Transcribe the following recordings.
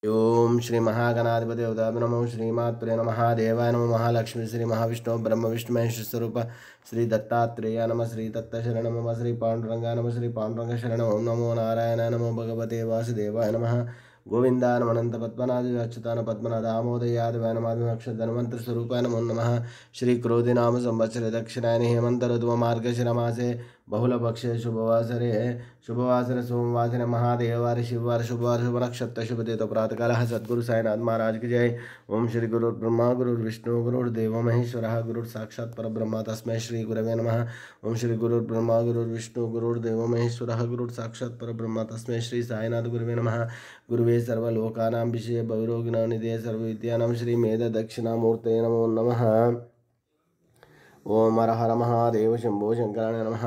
ओम श्री महागणाधिपति नमो श्रीमात्रे नमः देवाय नमो महालक्ष्मी श्री महाविष्णु ब्रह्म विष्णु महेश स्वरूप श्री दत्तात्रेय नमः श्री दत्तशरण नमः श्री पांडुरंगा नमः श्री पांडुरंग शरण ओम नमो नारायण नमो भगवते वासुदेवाय नमः गोविंदान अनंत पद्मनाभ अच्युतान पद्मनाभ आमोदयादवाय नमः अक्षर धन्वंतर स्वरूपाय नमो नमः श्री क्रोधि नाम संवत्सरे दक्षिणायने हेमंत ऋतु मार्गशिरमासे बहुलपक्षे शुभवासरे सोमवासरे महादेववार शिववार शुभवार शुभ नक्षत्र शुभ देव प्रातःकाल सद्गुरु साईनाथ महाराज की जय। ओम श्री गुरु ब्रह्मा गुरु विष्णु गुरुर्देव महेश्वर गुरु साक्षात् परब्रह्म तस्मै श्री गुरवे नमः। ओम श्री गुरु ब्रह्मा गुरु विष्णु गुरुर्देव महेश्वर गुरु साक्षात् परब्रह्म तस्मै श्री साईनाथ गुरवे नमः। गुरुवे सर्वलोकानां विषये भवरोगिणानिधे सर्वविद्यानां श्री मेध दक्षिणामूर्तये नमो नमः। ओम हर हर महादेव शंभो शंकराय नमः।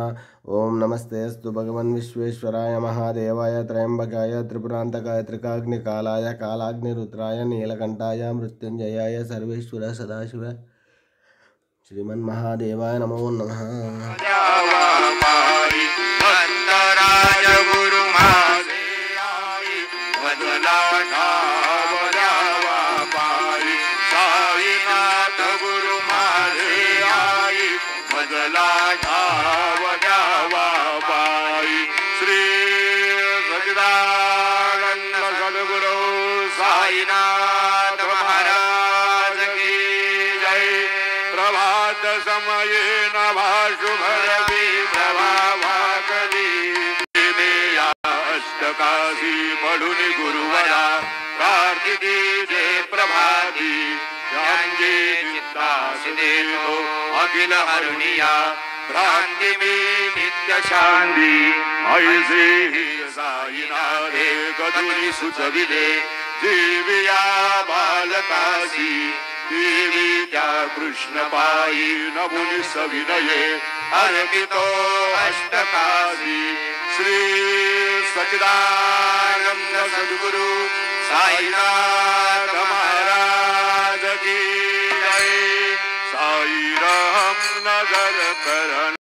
ओम नमस्ते अस्तु भगवन् विश्वेश्वराय महादेवाय त्रयंबकाय त्रिपुरांतकाय त्रिकाग्निकालाय कालाग्निरुद्राय नीलकंठाय मृत्युंजयाय सर्वेश्वर सदाशिव श्रीमन्महादेवाय नमो नमः। श्री सच्चिदानंद सद्गुरु साईनाथ महाराज की जय। प्रभात समये नभाशुभ रवि प्रभावाकरी अष्टकाशी पढून गुरुवरा प्रार्थिती जे प्रभाती ज्यांचे चित्तास देतो अखिल हरुनिया भ्रांती में नित्य शांती ऐसे ही साईनाथे गदुनी सुचविले जीविया बालकासी देवी त्या कृष्ण पायी नमुनि सविनये अर्पितो अष्टकाशी श्री सच्चिदानंद सद्गुरु साईनाथ महाराज की जय। साई राम नगर करण